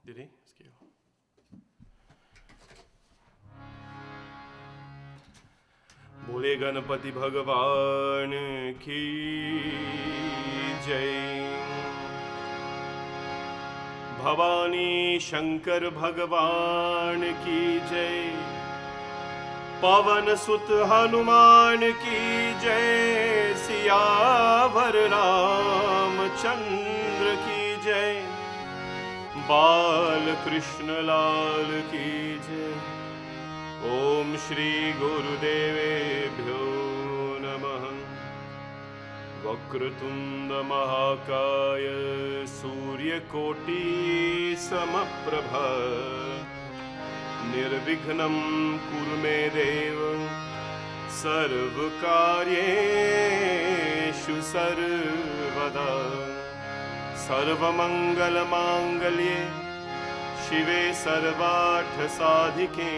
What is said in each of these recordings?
Did he? Excuse. बोले गणपति भगवान की जय, भवानी शंकर भगवान की जय, पवन सुत हनुमान की जय, सियावर रामचंद्र की जय, बाल कृष्ण लाल की जय। ओम श्री गुरुदेवेभ्यो नमः। वक्रतुंड महाकाय सूर्यकोटि समप्रभ, निर्विघ्नं कुरु मे देव, सर्वकार्येषु सर्वदा। सर्वमंगलमांगल्ये शिवे सर्वार्थसाधिके,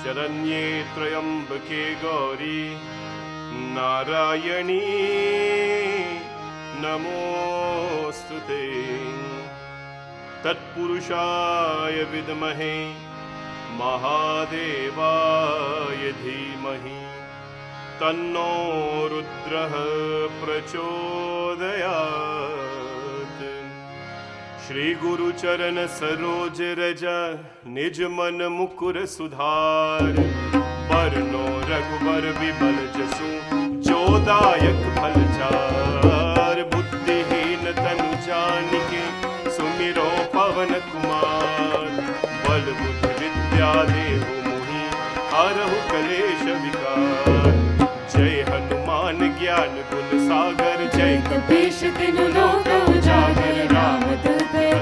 शरण्ये त्र्यंबके गौरी नारायणी नमोस्तुते। तत्पुरुषाय विद्महे महादेवाय धीमहि, तन्नो रुद्रः प्रचोदयात्। श्री गुरु चरण सरोज रज, निज मन मुकुर सुधार। बरनो रघुबर विमल जसु, जो दायक फल चार। बुद्धिहीन तनु जानिके, सुमिरो पवन कुमार। बल बुद्धि विद्या देहु मोहि, हरहु कलेश विकार। जय हनुमान ज्ञान गुण सागर, जय कपीश तिनु लोक उजागर। राम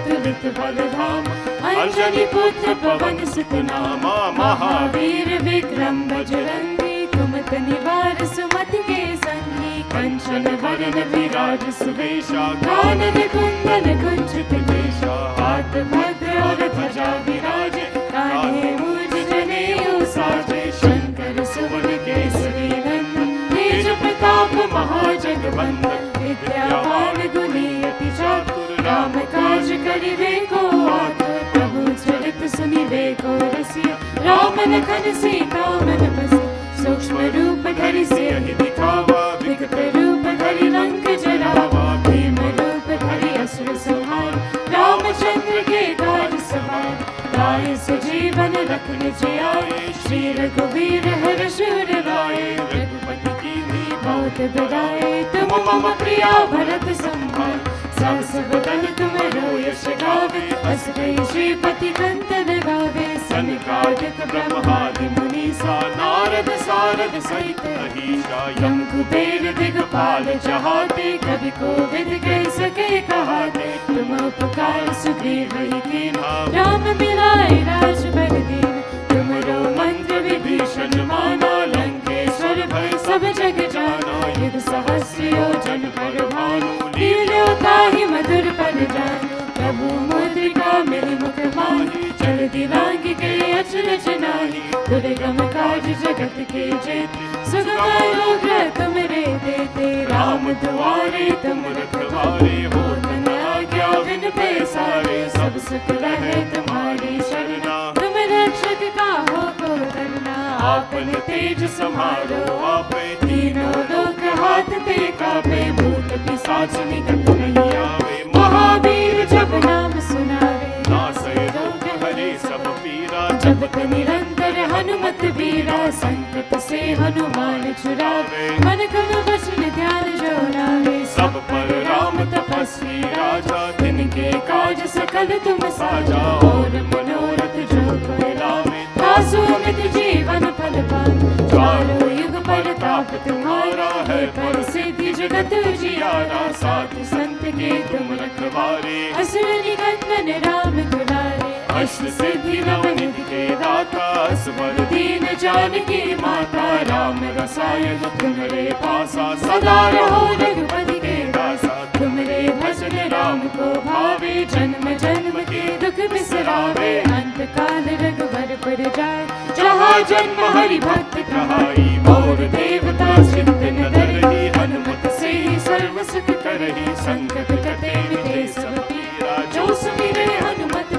तुलित बलधाम, अंजनी पुत्र पवन सुत नामा। महावीर विक्रम बजरंगी, कुमति निवार सुमति के संगी। कंचन वरण विराज सुवेशा, कानन कुंडल कुंचित केशा। हाथ भद्र और ध्वजा विराजे, कान्हे मूज जनेऊ साजे। शंकर सुवन केसरी नंदन, तेज प्रताप महाजगवंदन। विद्यावान गुणी अति चातुर, राम काज करिबे को आतुर। प्रभु चरित सुनिबे को रसिया, राम लखन सीता मन बसिया। सूक्ष्म रूप धरि सियहि दिखावा, विकट रूप धरि लंक जरावा। भीम रूप धरि असुर संहार, रामचंद्र के काज सवार। लाए सजीवन लखन जियाए, श्री रघुवीर हर्ष उर लाए। रघुपति कीन्ही बहुत बड़ाई, तुम मम प्रिया भरत संभाल। सहस बदन तुमरो यश गावे, अस कहि श्रीपति कंठ लगावे। सनकादिक ब्रह्मादि मुनीसा, नारद सारद सहित अहीसा। यम कुबेर दिगपाल चहाते, कवि कोविद कह सके कहाते। तुम उपकार सुग्रीव ही कीन्हा, राम मिलाए राजपद दीन। तुमरो मंत्र विभीषण माना, लंकेश्वर भय सब जग जाना। युग सहस्र योजन पर भानु, लील्यो ताहि मधुर पल जानु। प्रभु मुद्रिका मेरि मुख माहि, चल दिलांग के अचरज नाहि। दुर्गम काज जगत के जेते, सुगम अनुग्रह तुमरे देते। राम दुआरे तुम रखवारे, हो तन आज्ञा बिन पैसारे। सब सुख रहे तुम्हारी शरणा, तुम रक्षक काहू को डरना। आपन तेज समारो आपे, तीनों लोक हाथ ते कापे। भूत पिशाच निकट नहीं आवे, महावीर जब नाम सुनावे। नासै रोग हरे सब पीरा, जपत निरंतर हनुमत बीरा। संकट से हनुमान छुड़ावे, मन क्रम वचन ध्यान जो लावे। सब पर राम तपस्वी राजा, तिनके काज सकल तुम साजा। और मनोरथ जो कोई लावे, तासु अमित जीवन फल पावे। चारों युग परताप तुम्हारा है, प्रसिद्धि जगत उजियारा। साधु संत के तुम रखवारे, असुर निकंदन राम दुलारे। अष्ट सिद्धि नवनिधि के दाता, स्वर दीन जानकी माता। राम रसायन तुम्हारे पासा, सदा रहो रघुपति के दासा। तुमरे भजन राम को भावे, जन्म जन्म के दुख बिसरावे। अंत काल रघुवर पुर जाय, जहाँ जन्म हरि भक्त कहाई। और देवता चित्त न धरहि, हनुमत से ही सर्व सुख करहि। संकट कटे मिटे सब पीरा, जो सुमिरे हनुमत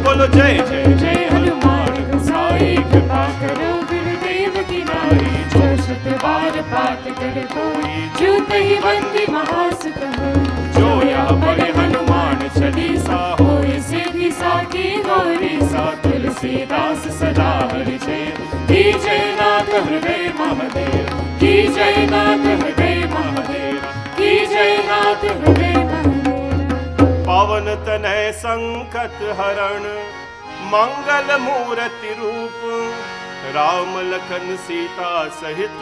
बोलो जय जय जय हनुमान गोसाई कृपा करो गुरुदेव की नाई जो श्रुत बार पाठ कर कोई जूत ही बंदी महासुख हो जो यह पढ़े हनुमान चालीसा होय सिद्धि साखी गौरी सा तुलसीदास सदा हरिचय की जय नाथ हृदय महादेव की जय नाथ हृदय महादेव की जय नाथ हृदय महादेव पावन तनय संकट हरण मंगल मूर्ति रूप राम लखन सीता सहित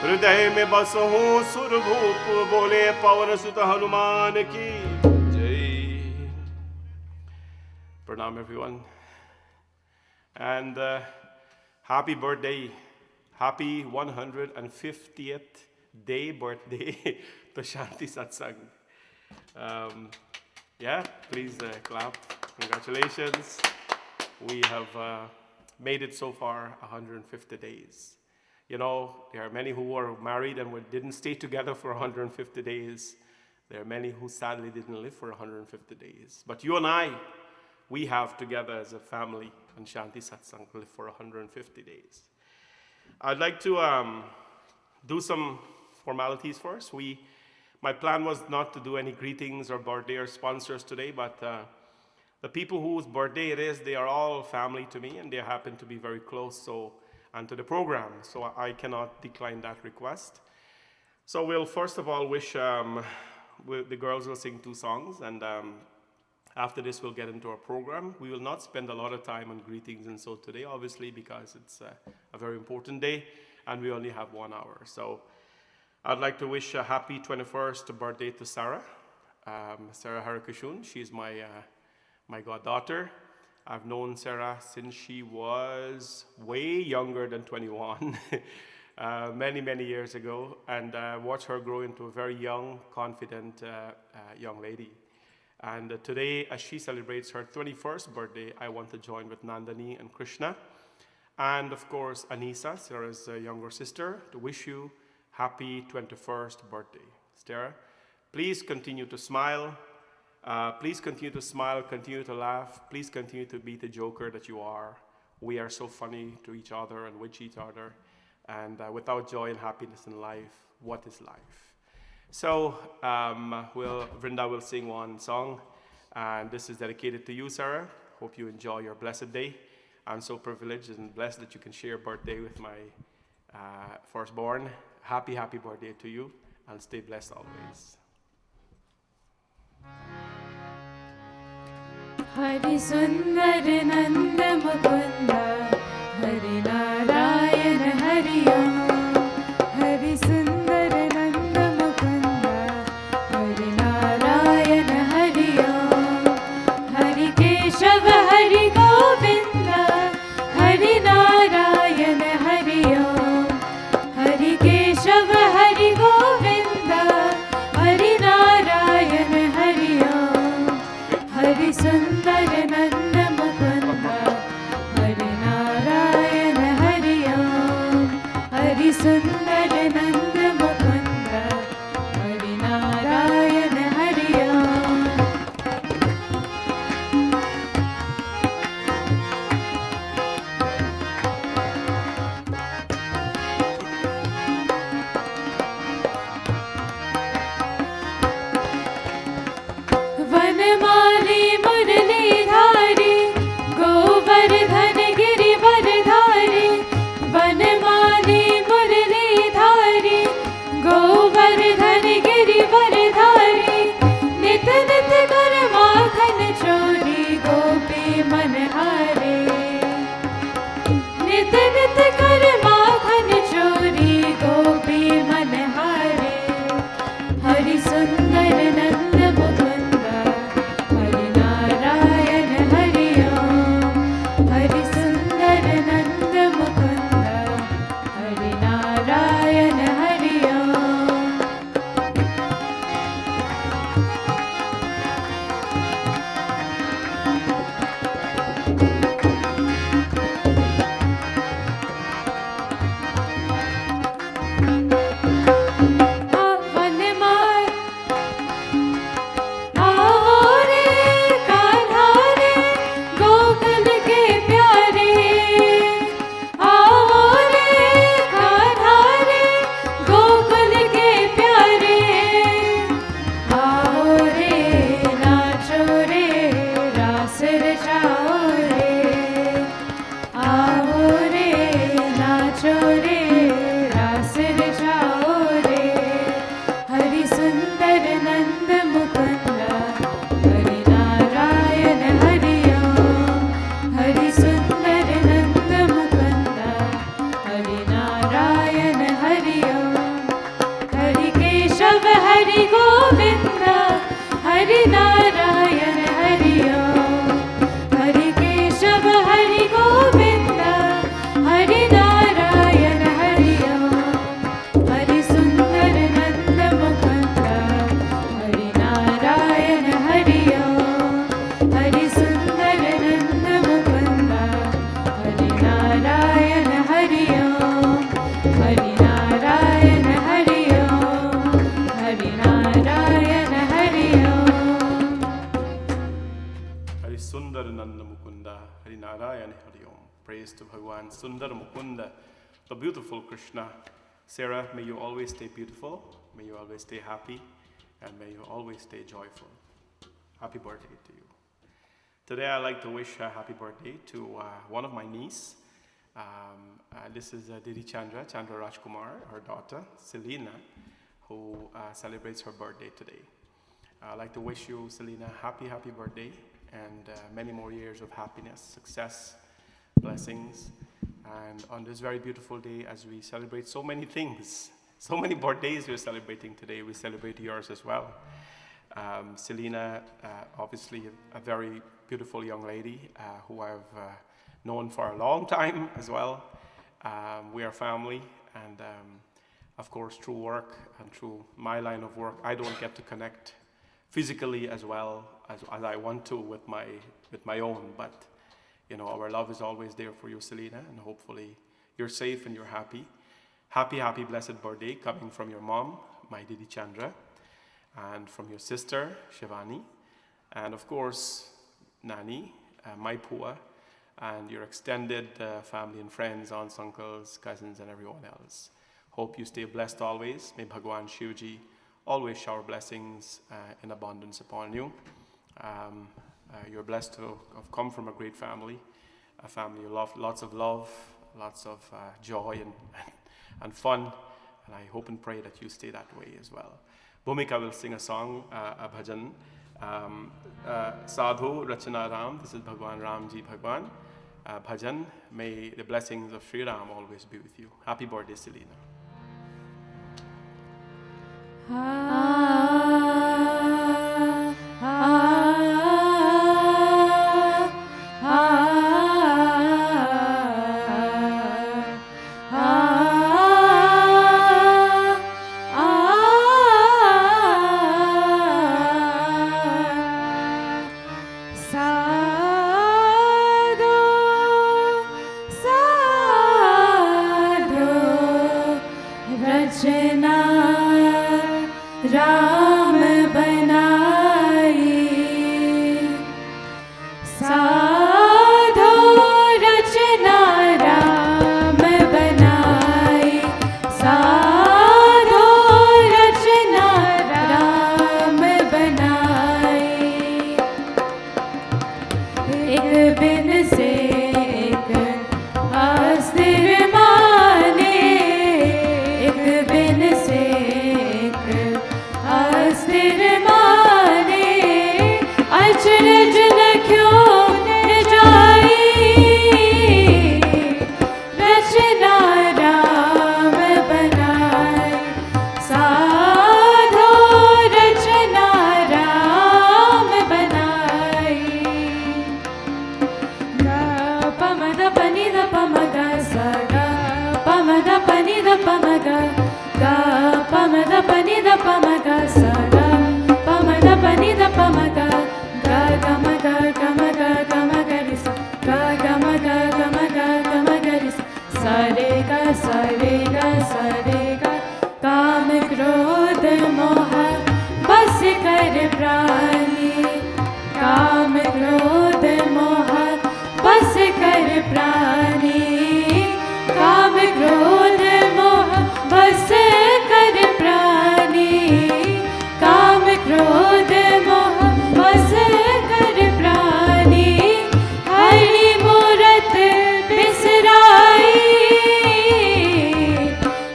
हृदय में बसहूँ सुरभूप बोले पवन सुत हनुमान की जय. Pranam everyone and happy birthday, happy 150th day birthday to Shanti Satsangh. Yeah, please clap. Congratulations. We have made it so far 150 days. You know, there are many who were married and didn't stay together for 150 days. There are many who sadly didn't live for 150 days. But you and I, we have together as a family and Shanti Satsang live for 150 days. I'd like to do some formalities first. My plan was not to do any greetings or birthday or sponsors today, but the people whose birthday it is, they are all family to me and they happen to be very close and to the program, so I cannot decline that request. So we'll first of all wish, the girls will sing 2 songs, and after this we'll get into our program. We will not spend a lot of time on greetings and so today, obviously, because it's a very important day and we only have 1 hour. So I'd like to wish a happy 21st birthday to Sarah, Sarah Harakashun. She's my goddaughter. I've known Sarah since she was way younger than 21, many years ago, and watched her grow into a very young, confident young lady. And today, as she celebrates her 21st birthday, I want to join with Nandani and Krishna, and of course, Anisa, Sarah's younger sister, to wish you happy 21st birthday. Sarah, please continue to smile. Please continue to smile, continue to laugh. Please continue to be the joker that you are. We are so funny to each other and with each other. And without joy and happiness in life, what is life? So Vrinda will sing 1 song. And this is dedicated to you, Sarah. Hope you enjoy your blessed day. I'm so privileged and blessed that you can share birthday with my firstborn. Happy birthday to you. And stay blessed always. Hari सुंदर नंद मुकुंद हरि नारायण हरि ओम हरि सुंदर नंद मुकुंद हरि नारायण हरि ओम हरि केशव हरि गोविंद हरि नारायण हरि ओम हरि केशव हरि गोविंद हरि नारायण हरि ओम हरि सुंदर नंद मुकुंद हरि नारायण हरि ओम हरि सुंदर नंद मुकुंद हरि नारायण हरि ओम वनमाली मुरलीधारी गोवर्धन गिरिवरधारी वनमाली मुरलीधारी गोवर्धन गिरिवरधारी नित नित कर माखन चोरी गोपी मनहारे नित नित कर माखन चोरी गोपी मनहारे हरि सुंदर नंद मुकुंद हरि नारायण हरि ओम हरि सुंदर नंद मुकुंद हरि नारायण हरि ओम Hari Narayan, Hari Om. Praise to Bhagwan Sundar Mukunda, the beautiful Krishna. Sarah, may you always stay beautiful, may you always stay happy, and may you always stay joyful. Happy birthday to you. Today I'd like to wish a happy birthday to one of my niece. This is Didi Chandra Rajkumar, her daughter, Selena, who celebrates her birthday today. I'd like to wish you, Selena, happy birthday, and many more years of happiness, success, blessings. And on this very beautiful day, as we celebrate so many things, so many birthdays we're celebrating today, we celebrate yours as well. Selena, obviously a very beautiful young lady who I've known for a long time as well. We are family, and of course through work and through my line of work, I don't get to connect physically as well as I want to with my own, but you know, our love is always there for you, Selena, and hopefully you're safe and you're happy. Happy blessed birthday coming from your mom, my Didi Chandra, and from your sister, Shivani, and of course, Nani, my Pua, and your extended family and friends, aunts, uncles, cousins, and everyone else. Hope you stay blessed always. May Bhagwan Shivji always shower blessings in abundance upon you. You're blessed to have come from a great family, a family of lots of love, lots of joy and fun, and I hope and pray that you stay that way as well. Bhumika will sing a song, a bhajan, Sadhu Rachana Ram. This is Bhagwan Ramji Bhagwan. Bhajan, may the blessings of Sri Ram always be with you. Happy birthday, Selena. Ram बनाई साधो रचना राम बनाई साधो रचना राम बनाई एक बिन से एक अस्थिर माने एक बिन से अस्थिर माने अचरज न क्यों न जाई रचना राम बनाई साधो रचना राम बनाई गा पमद पनि द पमग सा गा पमद पनि द पमग गा पमद पनि द पमग सा गा पमद पनि द पमग गा गम गा गम गा गम गरि सा गा गम गा गम गा गम गरि सा रे गा काम क्रोध मोह बस कर प्राणी काम क्रोध मोह बस कर प्राणी काम क्रोध मोह बस कर प्राणी काम क्रोध मोह बस कर प्राणी हरि मूरत बिसराई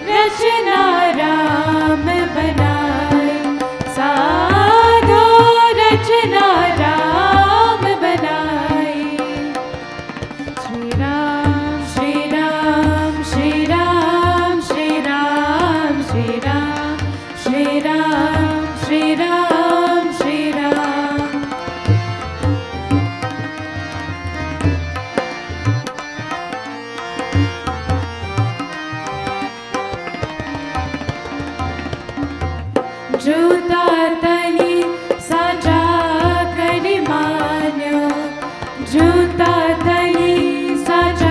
रचना राम बनाई साधो रचना राम बनाई श्री राम श्री राम श्री राम श्री राम श्री राम श्री राम श्री राम श्री राम जूता तनी साजा करि मान्यो जूता तनी साजा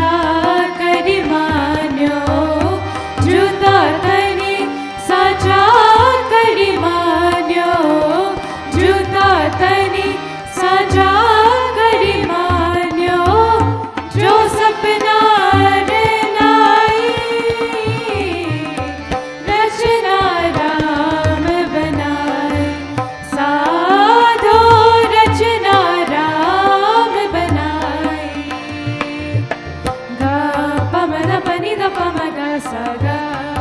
da pa ma ga sa ga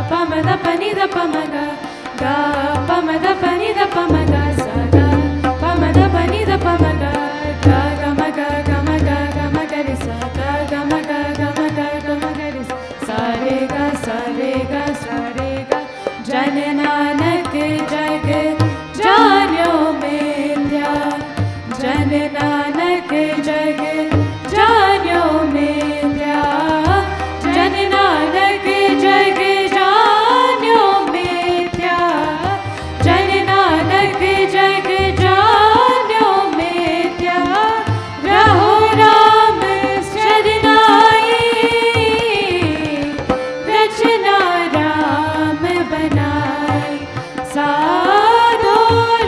pa ma da pa ni da pa ma ga ga pa ma da pa ni da pa ma ga sa ga pa ma da pa ni da pa ma ga ga ga ma ga ga ma ga ga ma ga re sa ga ga ma ga ga ma ga ga ma ga re sa re ga sa re ga sa re ga जन नानक जग जान्यो मिथ्या जन नानक जग जान्यो मिथ्या जन नानक जग जान्यो मिथ्या जन नानक जग जान्यो मिथ्या रहो राम शरणाई रचना राम बनाई साधो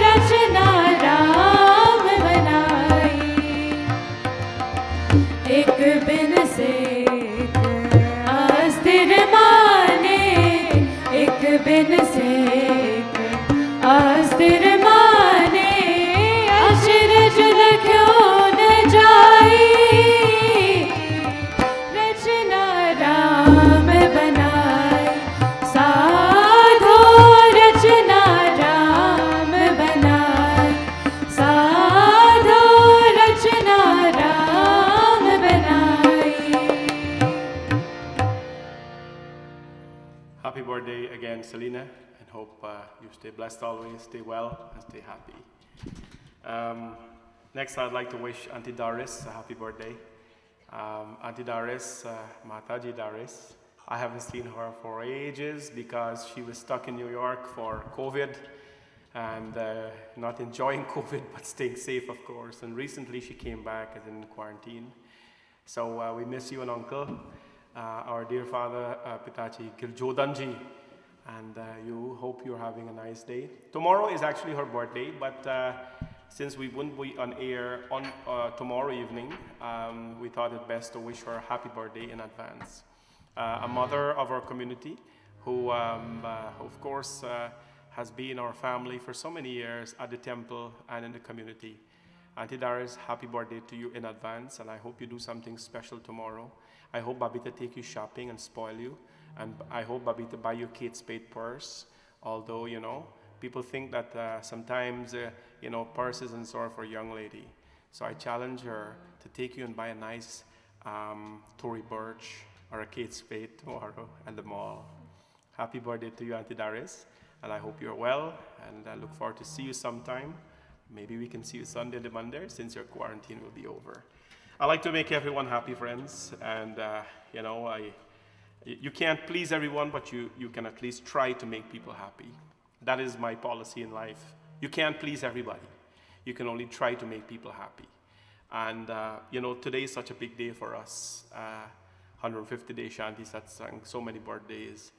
रचना राम बनाई एक बिन से एक अस्थिर माने एक बिन से एक अस्थिर माने अचरज लख्यो न जाई रचना राम बनाई साधो रचना राम बनाई साधो रचना राम बनाई Happy birthday again, Selena, and hope you stay blessed always, stay well, and stay happy. Next, I'd like to wish Auntie Doris a happy birthday. Auntie Doris, Mataji Doris, I haven't seen her for ages because she was stuck in New York for COVID and not enjoying COVID, but staying safe, of course. And recently she came back as in quarantine. So we miss you and Uncle. Our dear father, Pitaji Giljodanji, and you hope you're having a nice day. Tomorrow is actually her birthday, but since we wouldn't be on air on tomorrow evening, we thought it best to wish her a happy birthday in advance. A mother of our community who, of course, has been our family for so many years at the temple and in the community. Auntie Doris, happy birthday to you in advance, and I hope you do something special tomorrow. I hope Babita take you shopping and spoil you, and I hope Babita buy you Kate Spade purse, although, you know, people think that sometimes, you know, purse isn't sort for a young lady. So I challenge her to take you and buy a nice Tory Burch or a Kate Spade tomorrow at the mall. Happy birthday to you, Auntie Doris, and I hope you're well, and I look forward to see you sometime. Maybe we can see you Sunday and Monday since your quarantine will be over. I like to make everyone happy, friends, and you know, you can't please everyone, but you can at least try to make people happy. That is my policy in life. You can't please everybody. You can only try to make people happy. And you know, today is such a big day for us. 150 day Shanti Satsangh, so many birthdays,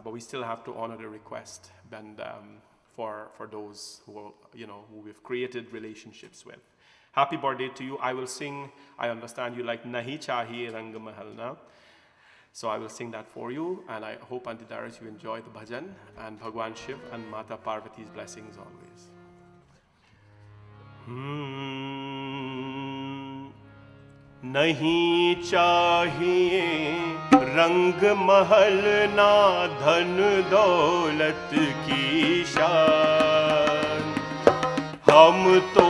but we still have to honor the request and for those who, you know, who we've created relationships with. Happy birthday to you. I will sing, I understand you like Nahi Chahiye Rang Mahal na. So I will sing that for you, and I hope, Auntie Doris, you enjoy the bhajan, and Bhagwan Shiv and Mata Parvati's blessings always. नहीं चाहिए रंग महल ना धन दौलत की शान, हम तो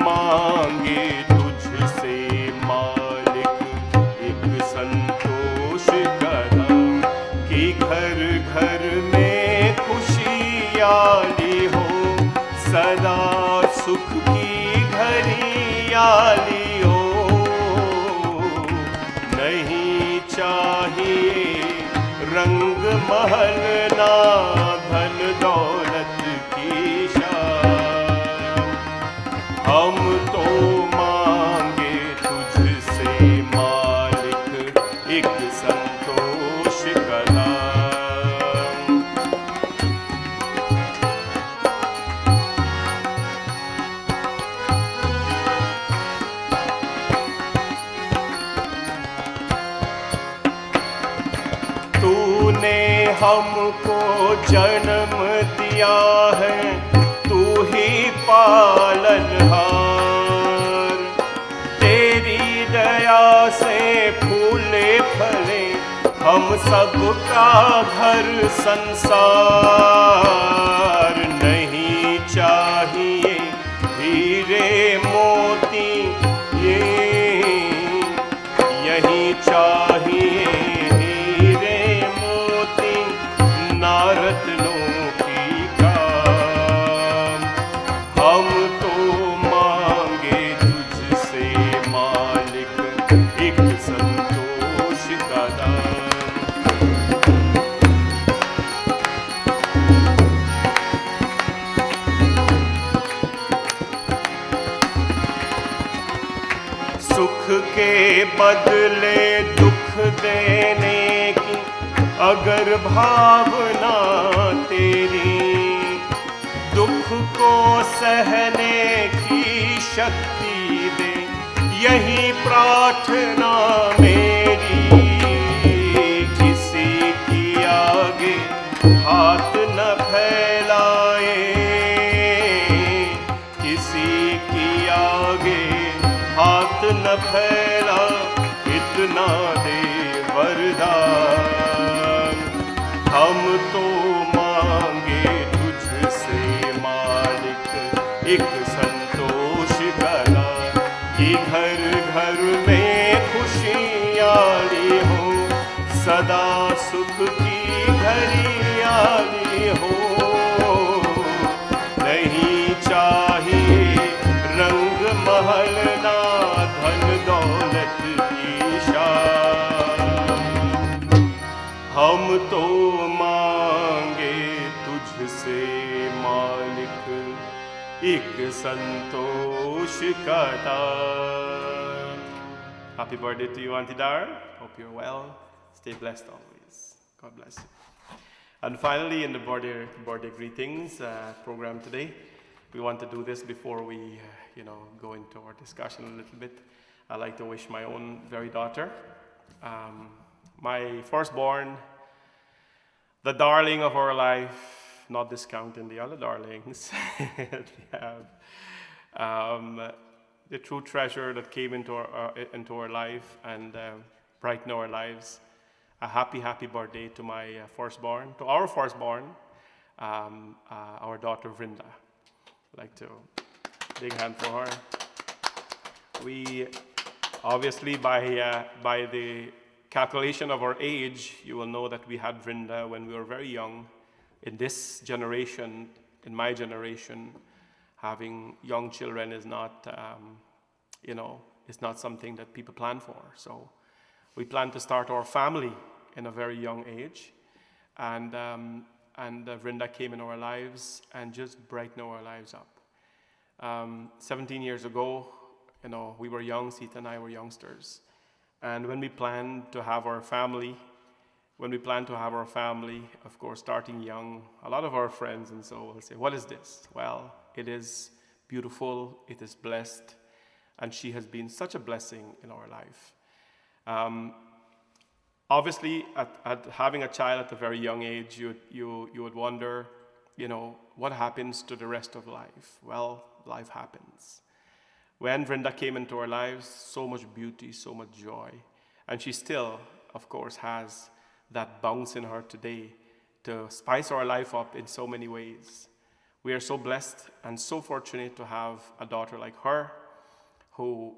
मांगे तुझसे मालिक एक संतोष का, कि घर घर में खुशियाली हो, सदा सुख की घड़ियाली हो। नहीं चाहिए रंग महल ना धन दौलत की शान, हम तो मांगे तुझसे मालिक एक संतोष का नाम। तूने हमको जन्म दिया है, तू ही पालनहार, तेरी दया से फूले फले हम सबका घर संसार, नहीं चाहिए हीरे मोती ये, यही चाहिए हीरे मोती नारत्नों की काम। हम तो मांगे तुझसे मालिक एक संतोष का दान। सुख के बदले दुख देने की अगर भावना तेरी, दुख को सहने की शक्ति दे, यही प्रार्थना मेरी। किसी की आगे हाथ न फैलाए, किसी की आगे हाथ न फैला, इतना दे वरदान। हम तो मांगे तुझसे मालिक एक संतोष का दान, कि घर घर में खुशियाली हो, सदा सुख की घड़ियाली हो। नहीं चाहिए रंग महल ना धन दौलत की शान, हम तो मांगे तुझसे मालिक एक संतोष का दान। Happy birthday to you, Auntie Dar. Hope you're well. Stay blessed always. God bless you. And finally, in the birthday greetings program today, we want to do this before we, go into our discussion a little bit. I'd like to wish my own very daughter, my firstborn, the darling of our life, not discounting the other darlings that we have, the true treasure that came into our life and brighten our lives. A happy, happy birthday to my firstborn, to our firstborn, our daughter Vrinda. I'd like to big hand for her. We obviously by the calculation of our age, you will know that we had Vrinda when we were very young. In this generation, in my generation, having young children is not, it's not something that people plan for. So we plan to start our family in a very young age, and Vrinda came in our lives and just brightened our lives up. 17 years ago, we were young, Sita and I were youngsters. And when we planned to have our family, of course, starting young, a lot of our friends and so will say, what is this? Well, it is beautiful, it is blessed, and she has been such a blessing in our life. Obviously, at having a child at a very young age, you would wonder, what happens to the rest of life? Well, life happens. When Vrinda came into our lives, so much beauty, so much joy. And she still, of course, has that bounce in her today to spice our life up in so many ways. We are so blessed and so fortunate to have a daughter like her, who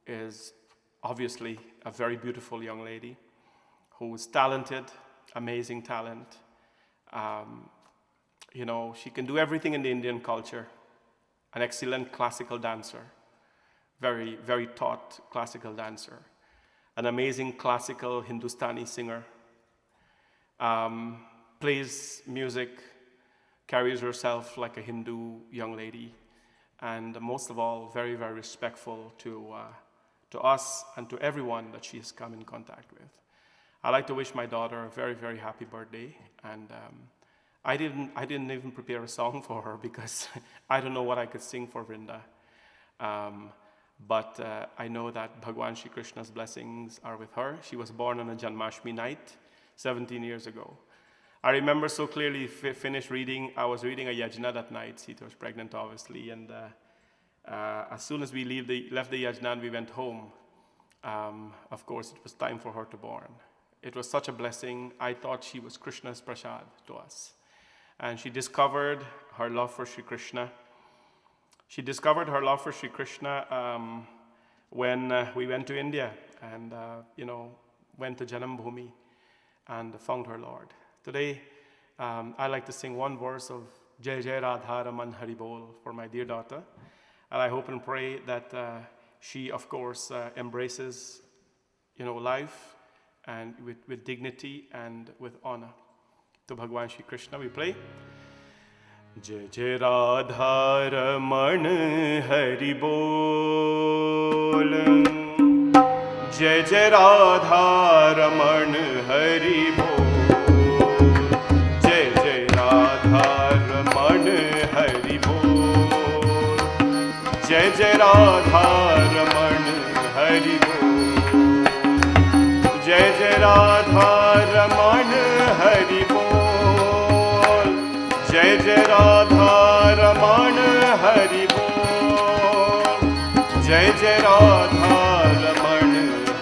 is obviously a very beautiful young lady, who is talented, amazing talent. She can do everything in the Indian culture. An excellent classical dancer, very, very taught classical dancer, an amazing classical Hindustani singer, plays music, carries herself like a Hindu young lady, and most of all, very, very respectful to us and to everyone that she has come in contact with. I'd like to wish my daughter a very, very happy birthday, and I didn't even prepare a song for her because I don't know what I could sing for Vrinda. But I know that Bhagwan Shri Krishna's blessings are with her. She was born on a Janmashtami night 17 years ago. I remember so clearly, I was reading a yajna that night. Sita was pregnant, obviously, and as soon as we left the yajna and we went home, of course, it was time for her to born. it was such a blessing. I thought she was Krishna's prasad to us. And she discovered her love for Sri Krishna. She discovered her love for Sri Krishna when we went to India and, went to Janambhumi and found her Lord. Today, I like to sing one verse of Jai Jai Radha Raman Hari Bol for my dear daughter. And I hope and pray that she, of course, embraces, life and with dignity and with honor. To Bhagwan Shri Krishna we play. Jai Jai Radha Raman Hari Bol. Jai Jai Radha Raman Hari Bol. Jai Jai Radha Raman Hari Bol. Jai Jai Radha Raman Hari Bol. Jai Jai Radha Raman Hari Bol. Jai Jai Radha Raman Hari Bol. Jai Jai Radha Raman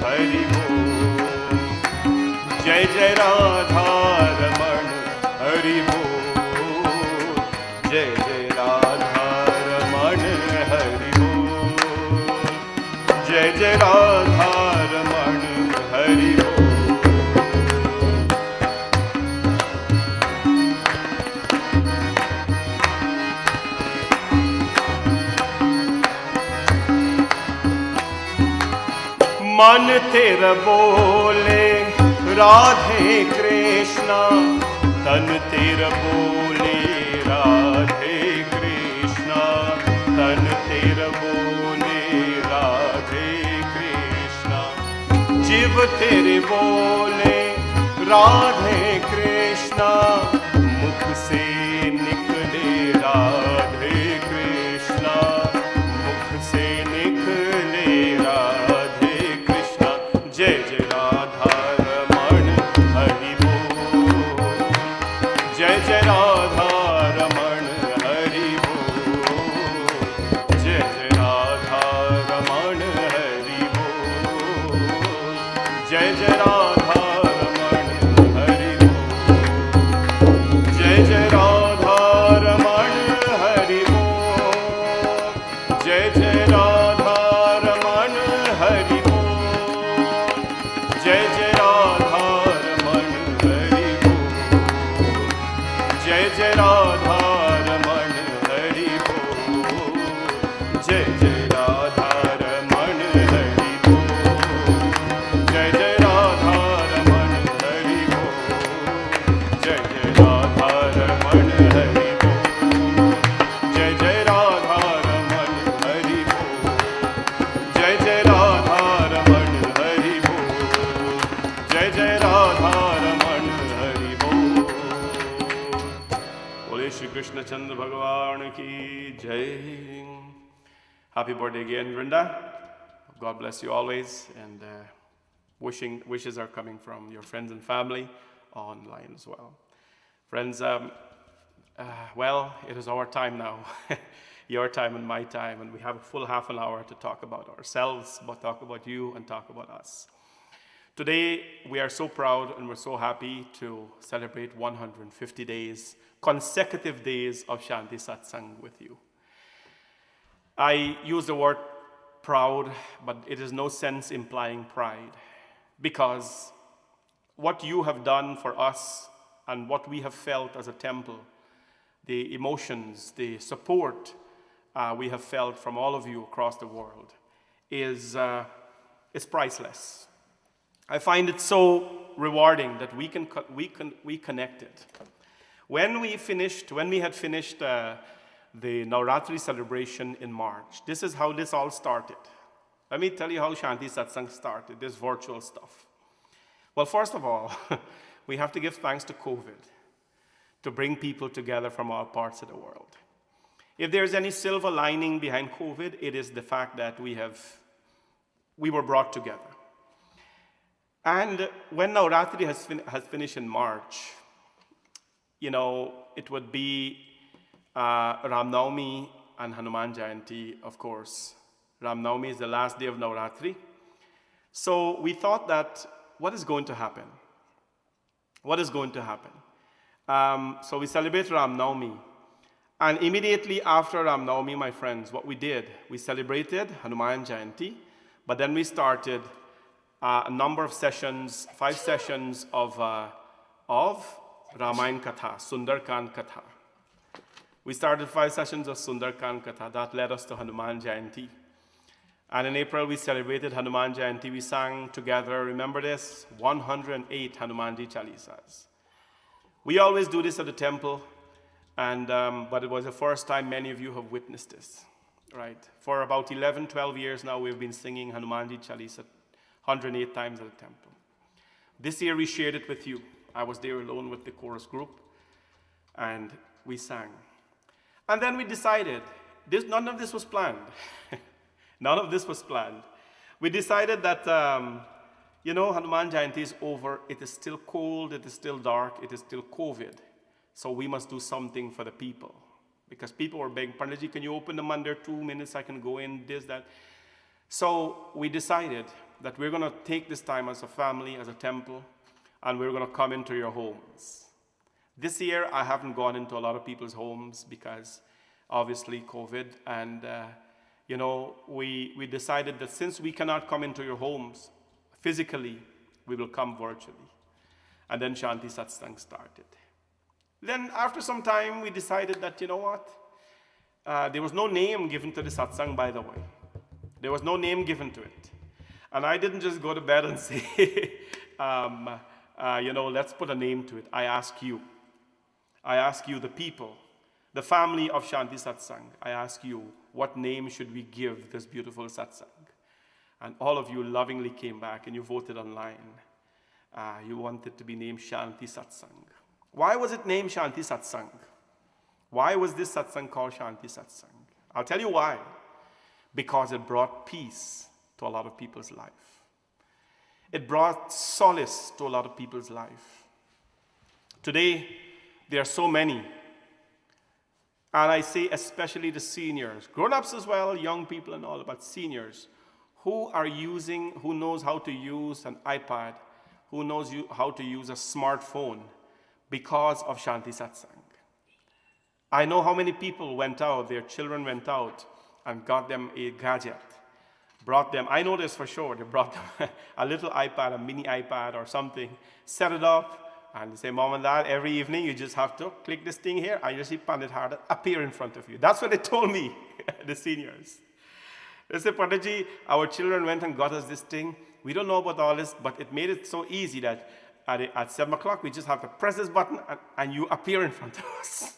Hari Bol. Jai Jai Radha Raman Hari Bol. Jai Jai Radha Raman Hari Bol. Jai Jai Radha Raman Hari Bol. मन तेरा बोले राधे कृष्णा, तन तेरा बोले राधे कृष्णा, तन तेरा बोले राधे कृष्णा। जीव तेरे बोले राधे कृष्णा, मुख से निकले राधे कृष्णा, मुख से निकले राधे कृष्णा। जय जय राधा रमण हरि बोल। जय जय राधा रमण हरि बोल। जय जय राधा रमण हरि बोल। जय जय राधा रमण हरि बोल। जय जय राधा रमण हरि बोल। जय जय राधा रमण हरि बोल। जय जय राधा रमण हरि बोल। जय जय राधा रमण हरि बोल। जय जय राधा रमण हरि बोल। जय जय राधा रमण हरि बोल। जय जय राधा रमण हरि बोल। जय जय राधा रमण हरि बोल। जय जय राधा रमण हरि बोल। जय जय राधा रमण हरि बोल। बोले श्री कृष्ण चंद्र भगवान की जय। Happy birthday again, Vrinda. God bless you always, and wishes are coming from your friends and family online as well. Friends, well, it is our time now, your time and my time, and we have a full half an hour to talk about ourselves, but talk about you and talk about us. Today, we are so proud and we're so happy to celebrate 150 days, consecutive days of Shanti Satsangh with you. I use the word proud, but it is no sense implying pride, because what you have done for us and what we have felt as a temple, the emotions, the support we have felt from all of you across the world is priceless. I find it so rewarding that we connected. When we had finished the Navratri celebration in March, this is how this all started. Let me tell you how Shanti Satsangh started, this virtual stuff. Well, first of all, we have to give thanks to COVID to bring people together from all parts of the world. If there's any silver lining behind COVID, it is the fact that we were brought together. And when Navratri has finished in March, it would be Ram Navami and Hanuman Jayanti, of course. Ram Navami is the last day of Navratri. So we thought that what is going to happen? What is going to happen? So we celebrate Ram Navami. And immediately after Ram Navami, my friends, what we did, we celebrated Hanuman Jayanti, but then we started a number of sessions, 5 sessions of Ramayan Katha, Sundarkan Katha. We started 5 sessions of Sundarkan Katha. That led us to Hanuman Jayanti. And in April, we celebrated Hanuman Jayanti. We sang together, remember this, 108 Hanumanji Chalisas. We always do this at the temple, and, but it was the first time many of you have witnessed this, right? For about 11, 12 years now, we've been singing Hanumanji Chalisa 108 times at the temple. This year, we shared it with you. I was there alone with the chorus group, and we sang. And then we decided, none of this was planned. None of this was planned. We decided that, Hanuman Jayanti is over. It is still cold. It is still dark. It is still COVID. So we must do something for the people. Because people were begging, Panditji, can you open them under 2 minutes? I can go in, this, that. So we decided that we're going to take this time as a family, as a temple, and we're going to come into your homes. This year, I haven't gone into a lot of people's homes because, obviously, COVID. And, we decided that since we cannot come into your homes physically, we will come virtually. And then Shanti Satsangh started. Then, after some time, we decided that, there was no name given to the satsang, by the way. There was no name given to it. And I didn't just go to bed and say, let's put a name to it. I ask you, the people, the family of Shanti Satsangh, I ask you, what name should we give this beautiful satsang? And all of you lovingly came back and you voted online. You wanted to be named Shanti Satsangh. Why was it named Shanti Satsangh? Why was this satsang called Shanti Satsangh? I'll tell you why. Because it brought peace to a lot of people's life. It brought solace to a lot of people's life. Today, there are so many, and I say especially the seniors, grown-ups as well, young people and all, but seniors, who knows how to use an iPad, who knows how to use a smartphone because of Shanti Satsangh. I know how many people went out, their children went out and got them a gadget, brought them, I know this for sure, they brought them a little iPad, a mini iPad or something, set it up, and they say, Mom and Dad, every evening you just have to click this thing here, and you see Pandit Harda appear in front of you. That's what they told me, the seniors. They said, Panditji, our children went and got us this thing. We don't know about all this, but it made it so easy that at 7 o'clock, we just have to press this button, and you appear in front of us.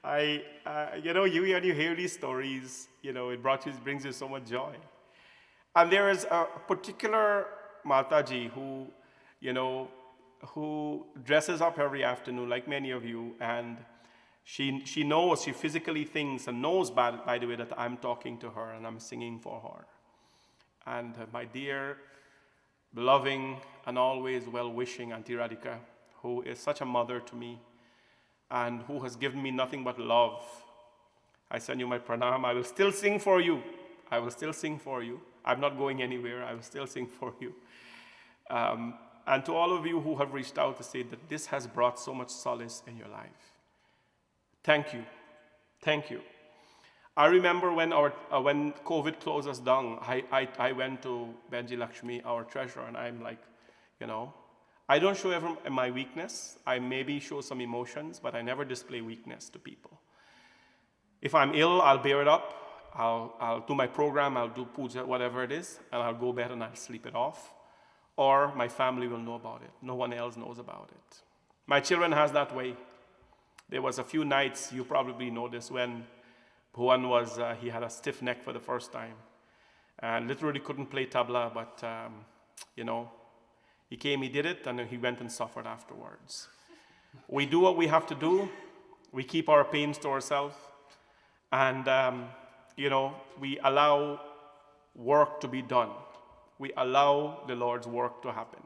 When you hear these stories, it brings you so much joy. And there is a particular Mataji who dresses up every afternoon, like many of you, and she physically thinks and knows, by the way, that I'm talking to her and I'm singing for her. And my dear, loving, and always well-wishing Auntie Radhika, who is such a mother to me, and who has given me nothing but love. I send you my pranam. I will still sing for you. I will still sing for you. I'm not going anywhere. I will still sing for you. And to all of you who have reached out to say that this has brought so much solace in your life. Thank you. Thank you. I remember when COVID closed us down, I went to Benji Lakshmi, our treasurer, and I'm like, I don't show ever my weakness. I maybe show some emotions, but I never display weakness to people. If I'm ill, I'll bear it up. I'll do my program, I'll do puja, whatever it is, and I'll go bed and I'll sleep it off. Or my family will know about it. No one else knows about it. My children has that way. There was a few nights, you probably know this, when Bhuvan he had a stiff neck for the first time. And literally couldn't play tabla, but, he came, he did it, and then he went and suffered afterwards. We do what we have to do. We keep our pains to ourselves. And, we allow work to be done. We allow the Lord's work to happen.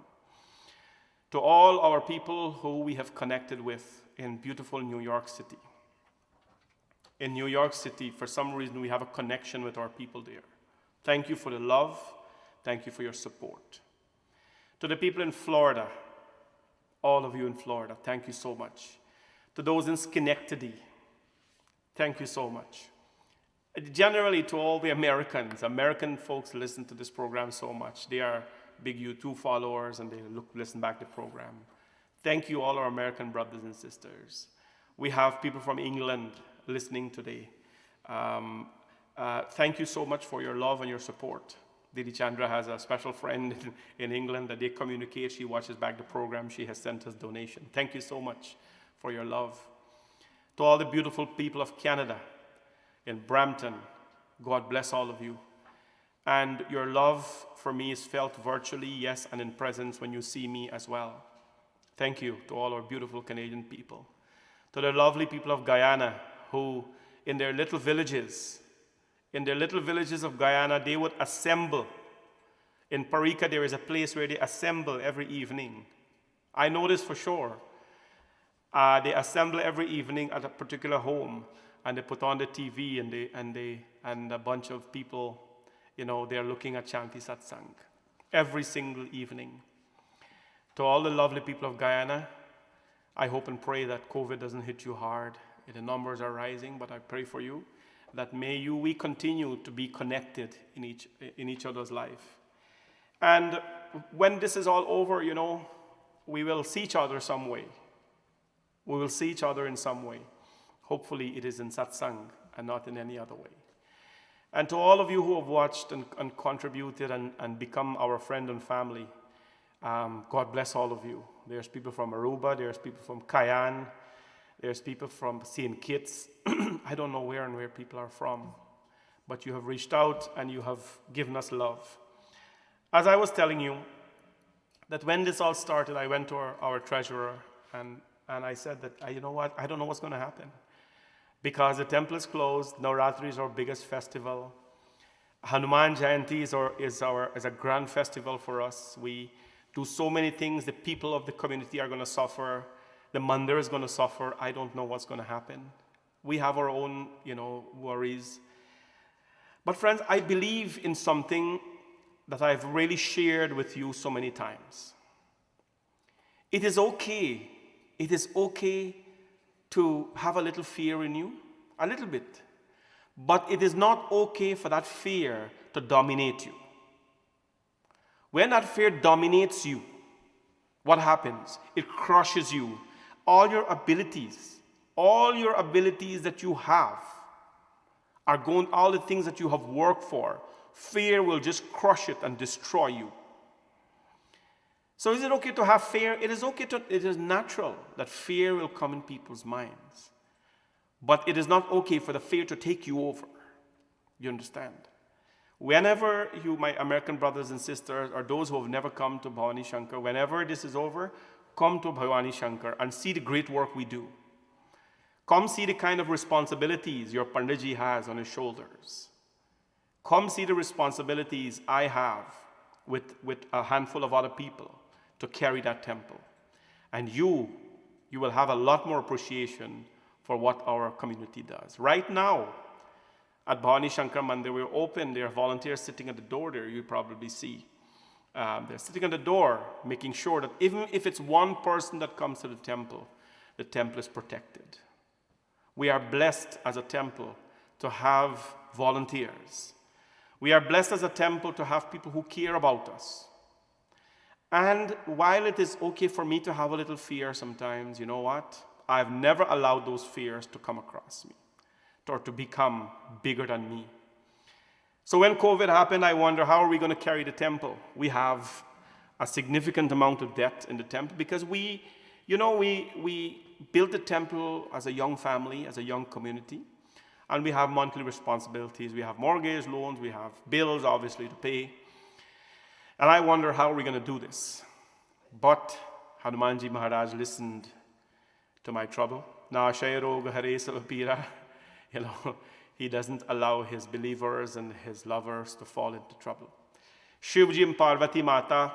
To all our people who we have connected with in beautiful New York City. In New York City, for some reason, we have a connection with our people there. Thank you for the love. Thank you for your support. To the people in Florida, All of you in Florida, thank you so much. To those in Schenectady, thank you so much. Generally, to all the Americans, American folks listen to this program so much. They are big YouTube followers and they listen back to the program. Thank you, all our American brothers and sisters. We have people from England listening today. Thank you so much for your love and your support. Didi Chandra has a special friend in England that they communicate. She watches back the program. She has sent us donation. Thank you so much for your love. To all the beautiful people of Canada, in Brampton, God bless all of you. And your love for me is felt virtually, yes, and in presence when you see me as well. Thank you to all our beautiful Canadian people. To the lovely people of Guyana who, in their little villages of Guyana, they would assemble. In Parika, there is a place where they assemble every evening. I know this for sure. They assemble every evening at a particular home, and they put on the TV, and a bunch of people, they're looking at Shanti Satsangh every single evening. To all the lovely people of Guyana, I hope and pray that COVID doesn't hit you hard. The numbers are rising, but I pray for you that we continue to be connected in each other's life. And when this is all over, we will see each other some way. We will see each other in some way. Hopefully it is in satsang and not in any other way. And to all of you who have watched and contributed and become our friend and family, God bless all of you. There's people from Aruba, there's people from Cayenne, there's people from St. Kitts. I don't know where people are from, but you have reached out and you have given us love. As I was telling you, that when this all started, I went to our treasurer and I said that, you know what, I don't know what's going to happen. Because the temple is closed, Navratri is our biggest festival. Hanuman Jayanti is a grand festival for us. We do so many things. The people of the community are going to suffer. The mandir is going to suffer. I don't know what's going to happen. We have our own, worries. But friends, I believe in something that I've really shared with you so many times. It is okay. It is okay to have a little fear in you, a little bit. But it is not okay for that fear to dominate you. When that fear dominates you, what happens? It crushes you. All your abilities that you have all the things that you have worked for, fear will just crush it and destroy you. So is it okay to have fear? It is natural that fear will come in people's minds. But it is not okay for the fear to take you over. You understand? Whenever you, my American brothers and sisters, or those who have never come to Bhavani Shankar, whenever this is over, come to Bhavani Shankar and see the great work we do. Come see the kind of responsibilities your Panditji has on his shoulders. Come see the responsibilities I have with a handful of other people to carry that temple. And you will have a lot more appreciation for what our community does. Right now, at Bhavani Shankar Mandir, we're open. There are volunteers sitting at the door there, you probably see. They're sitting at the door, making sure that even if it's one person that comes to the temple is protected. We are blessed as a temple to have volunteers. We are blessed as a temple to have people who care about us. And while it is okay for me to have a little fear sometimes, you know what? I've never allowed those fears to come across me or to become bigger than me. So when COVID happened, I wonder, how are we going to carry the temple? We have a significant amount of debt in the temple because we built the temple as a young family, as a young community, and we have monthly responsibilities. We have mortgage loans, we have bills, obviously, to pay. And I wonder, how are we going to do this? But Hanumanji Maharaj listened to my trouble. Na Shayroga Hare Savapira. He doesn't allow his believers and his lovers to fall into trouble. Shivji and Parvati Mata,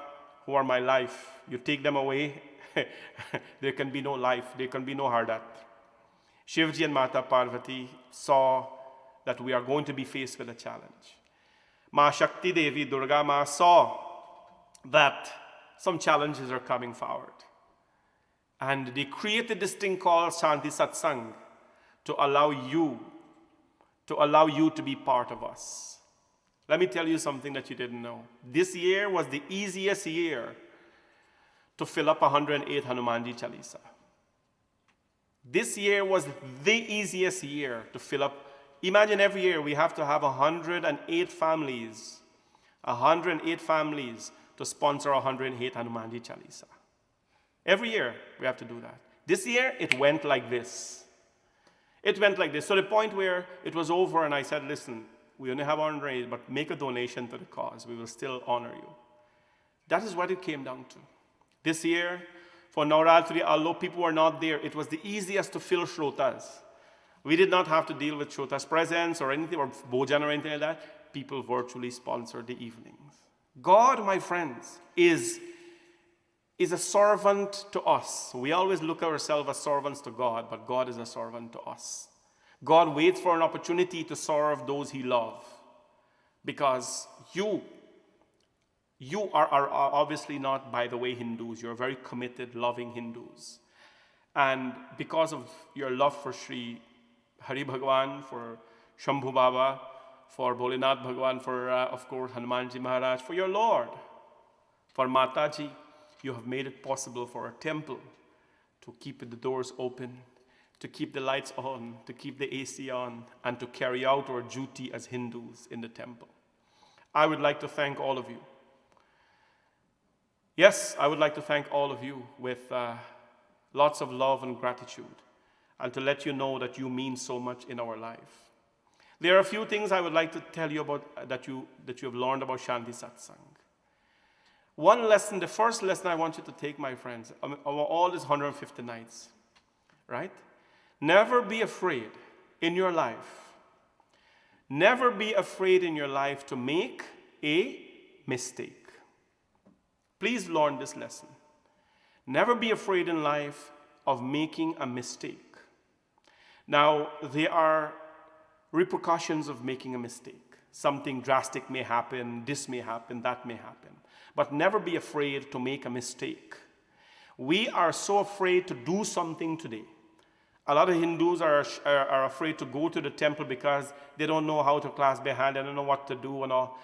who are my life, you take them away, there can be no life, there can be no Hardat. Shivji and Mata Parvati saw that we are going to be faced with a challenge. Ma Shakti Devi, Durga Ma, saw that some challenges are coming forward. And they created this thing called Shanti Satsangh to allow you to be part of us. Let me tell you something that you didn't know. This year was the easiest year to fill up 108 Hanumanji Chalisa. This year was the easiest year to fill up. Imagine every year we have to have 108 families to sponsor 108 Hanumanji Chalisa. Every year we have to do that. This year it went like this. It went like this. So the point where it was over and I said, listen, we only have 108, but make a donation to the cause. We will still honor you. That is what it came down to. This year, for Navratri, although people were not there, it was the easiest to fill shrotas. We did not have to deal with shrotas presents or anything, or bhojan or anything like that. People virtually sponsored the evenings. God, my friends, is a servant to us. We always look at ourselves as servants to God, but God is a servant to us. God waits for an opportunity to serve those he loves. Because you are obviously not, by the way, Hindus. You're very committed, loving Hindus. And because of your love for Sri Hari Bhagwan, for Shambhu Baba, for Bholinath Bhagwan, for, of course, Hanumanji Maharaj, for your Lord, for Mataji, you have made it possible for our temple to keep the doors open, to keep the lights on, to keep the AC on, and to carry out our duty as Hindus in the temple. I would like to thank all of you. Yes, I would like to thank all of you with lots of love and gratitude, and to let you know that you mean so much in our life. There are a few things I would like to tell you about that you have learned about Shanti Satsangh. One lesson, the first lesson I want you to take, my friends, over all these 150 nights, right? Never be afraid in your life. Never be afraid in your life to make a mistake. Please learn this lesson. Never be afraid in life of making a mistake. Now, there are repercussions of making a mistake. Something drastic may happen, this may happen, that may happen. But never be afraid to make a mistake. We are so afraid to do something today. A lot of Hindus are afraid to go to the temple because they don't know how to clasp their hand, they don't know what to do and all.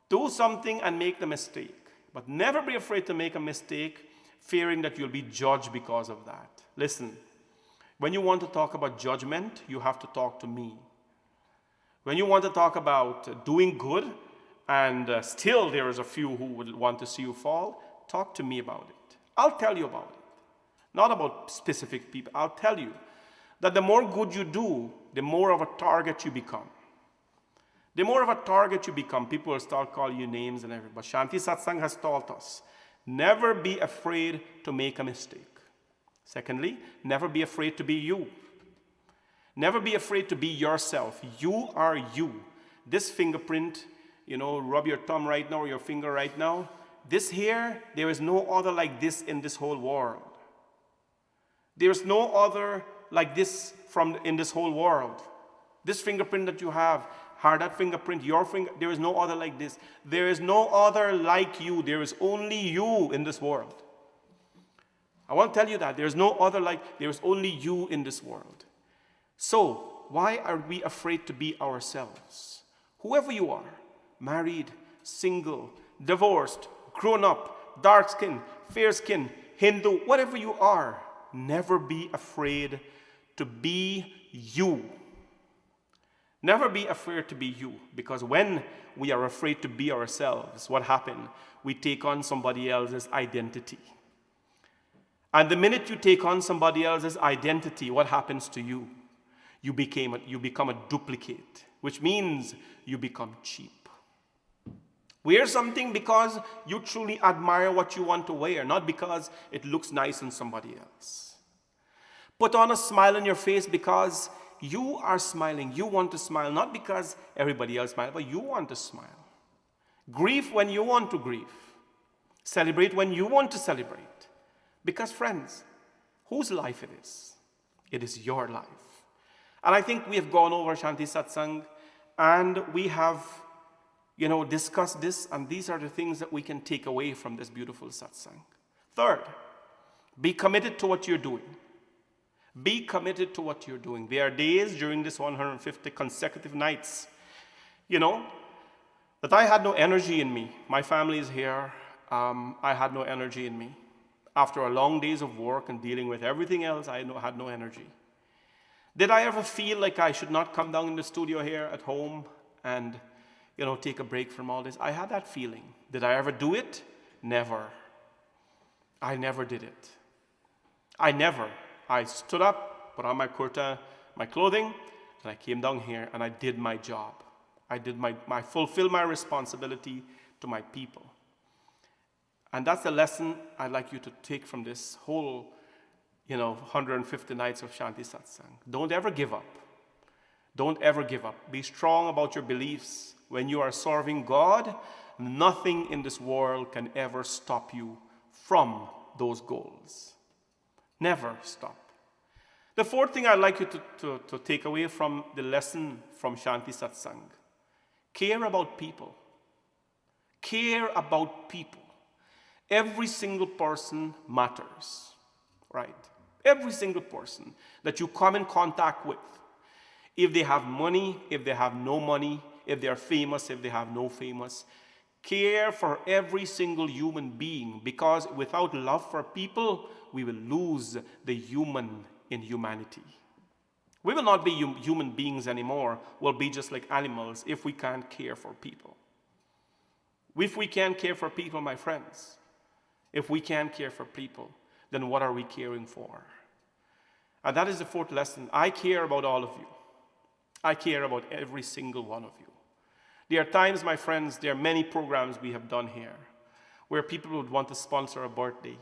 Do something and make the mistake. But never be afraid to make a mistake, fearing that you'll be judged because of that. Listen, when you want to talk about judgment, you have to talk to me. When you want to talk about doing good, and still there is a few who would want to see you fall, talk to me about it. I'll tell you about it. Not about specific people. I'll tell you that the more good you do, the more of a target you become. The more of a target you become, people will start calling you names and everything. But Shanti Satsangh has taught us, never be afraid to make a mistake. Secondly, never be afraid to be you. Never be afraid to be yourself. You are you. This fingerprint, rub your thumb right now or your finger right now. This here, there is no other like this in this whole world. There is no other like this in this whole world. This fingerprint that you have, that fingerprint, your finger, there is no other like this. There is no other like you. There is only you in this world. I want to tell you that. There is no other like, there is only you in this world. So, why are we afraid to be ourselves? Whoever you are, married, single, divorced, grown up, dark skin, fair skin, Hindu, whatever you are, never be afraid to be you. Never be afraid to be you, because when we are afraid to be ourselves, what happens? We take on somebody else's identity. And the minute you take on somebody else's identity, what happens to you? You become a duplicate, which means you become cheap. Wear something because you truly admire what you want to wear, not because it looks nice on somebody else. Put on a smile on your face because you are smiling. You want to smile, not because everybody else smiles, but you want to smile. Grieve when you want to grieve. Celebrate when you want to celebrate. Because, friends, whose life it is? It is your life. And I think we have gone over Shanti Satsangh, and we have, discussed this, and these are the things that we can take away from this beautiful satsang. Third, Be committed to what you're doing. Be committed to what you're doing. There are days during this 150 consecutive nights, that I had no energy in me. My family is here. I had no energy in me. After a long days of work and dealing with everything else, I had no energy. Did I ever feel like I should not come down in the studio here at home and, take a break from all this? I had that feeling. Did I ever do it? Never. I never did it. I stood up, put on my kurta, my clothing, and I came down here and I did my job. I fulfilled my responsibility to my people. And that's the lesson I'd like you to take from this whole, 150 nights of Shanti Satsang. Don't ever give up. Don't ever give up. Be strong about your beliefs. When you are serving God, nothing in this world can ever stop you from those goals. Never stop. The fourth thing I'd like you to take away from the lesson from Shanti Satsang: care about people. Care about people. Every single person matters, right? Every single person that you come in contact with. If they have money, if they have no money, if they are famous, if they have no famous. Care for every single human being, because without love for people, we will lose the human in humanity. We will not be human beings anymore. We'll be just like animals if we can't care for people. If we can't care for people, my friends, if we can't care for people, then what are we caring for? And that is the fourth lesson. I care about all of you. I care about every single one of you. There are times, my friends, there are many programs we have done here where people would want to sponsor a birthday.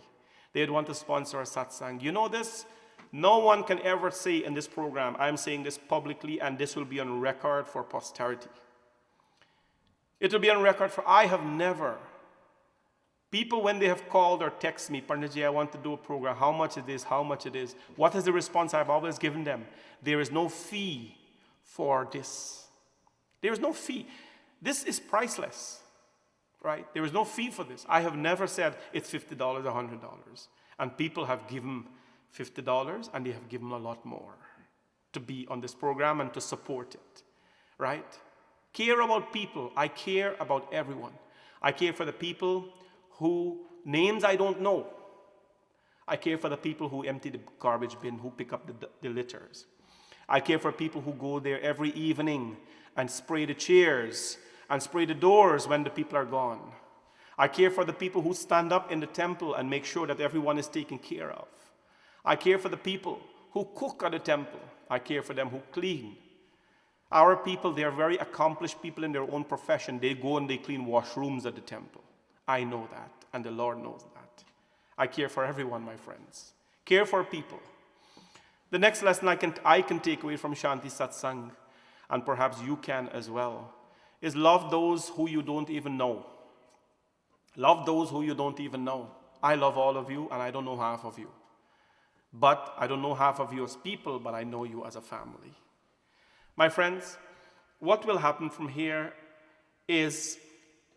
They'd want to sponsor a satsang. You know this? No one can ever say in this program, I'm saying this publicly, and this will be on record for posterity. It will be on record for, I have never. People, when they have called or text me, Panditji, I want to do a program, how much it is, how much it is. What is the response I've always given them? There is no fee for this. There is no fee. This is priceless, right? There is no fee for this. I have never said it's $50, $100. And people have given $50 and they have given a lot more to be on this program and to support it, right? Care about people. I care about everyone. I care for the people who names I don't know. I care for the people who empty the garbage bin, who pick up the litters. I care for people who go there every evening and spray the chairs and spray the doors when the people are gone. I care for the people who stand up in the temple and make sure that everyone is taken care of. I care for the people who cook at the temple. I care for them who clean. Our people, they are very accomplished people in their own profession. They go and they clean washrooms at the temple. I know that, and the Lord knows that. I care for everyone, my friends. Care for people. The next lesson I can take away from Shanti Satsang, and perhaps you can as well, is love those who you don't even know. Love those who you don't even know. I love all of you, and I don't know half of you. But I don't know half of you as people, but I know you as a family. My friends, what will happen from here is,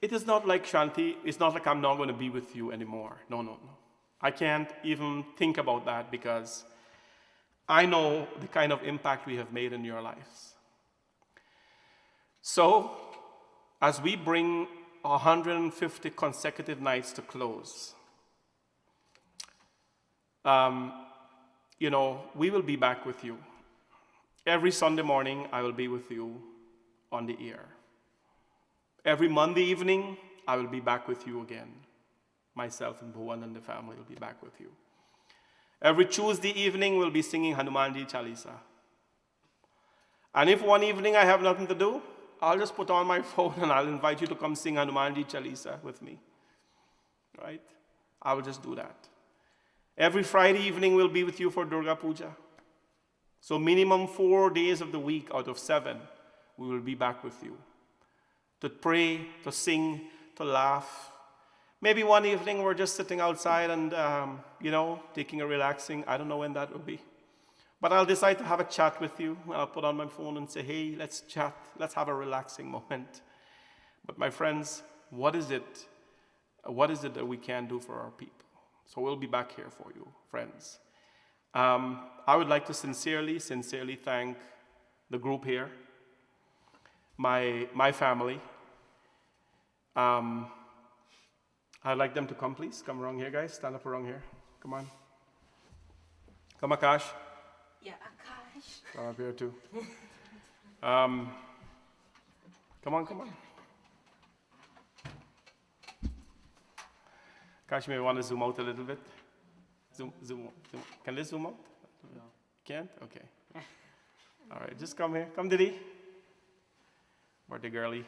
it is not like Shanti, it's not like I'm not going to be with you anymore. No. I can't even think about that, because I know the kind of impact we have made in your lives. So, as we bring 150 consecutive nights to close, we will be back with you. Every Sunday morning, I will be with you on the air. Every Monday evening, I will be back with you again. Myself and Bhuvan and the family will be back with you. Every Tuesday evening, we'll be singing Hanumanji Chalisa. And if one evening I have nothing to do, I'll just put on my phone and I'll invite you to come sing Hanumanji Chalisa with me. Right? I will just do that. Every Friday evening, we'll be with you for Durga Puja. So minimum 4 days of the week out of 7, we will be back with you. To pray, to sing, to laugh. Maybe one evening we're just sitting outside and, taking a relaxing. I don't know when that will be. But I'll decide to have a chat with you. I'll put on my phone and say, hey, let's chat. Let's have a relaxing moment. But my friends, what is it that we can do for our people? So we'll be back here for you, friends. I would like to sincerely thank the group here, my family. I'd like them to come, please. Come around here, guys. Stand up around here. Come on. Come, Akash. Yeah, Akash. Come up here, too. Come on. Akash, maybe want to zoom out a little bit. Zoom. Can they zoom out? No. Can't? Okay. All right, just come here. Come, Diddy. Birthday girlie.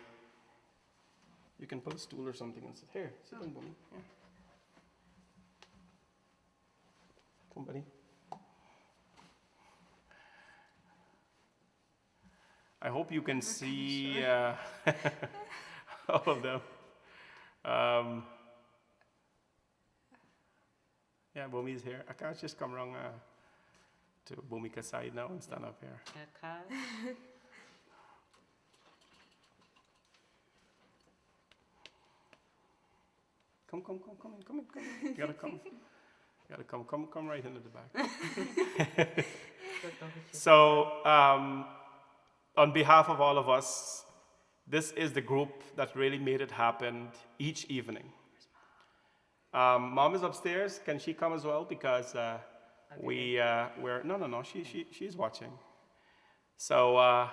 You can pull a stool or something and sit here. Sit down, Bumi. Yeah. Come, buddy. I hope you can see all of them. Yeah, Bumi's here. Akash, just come around to Bhumika's side now and stand up here. Akash. Come in. You gotta come. Come right into the back. So, on behalf of all of us, this is the group that really made it happen each evening. Mom is upstairs. Can she come as well? Because she's watching. So,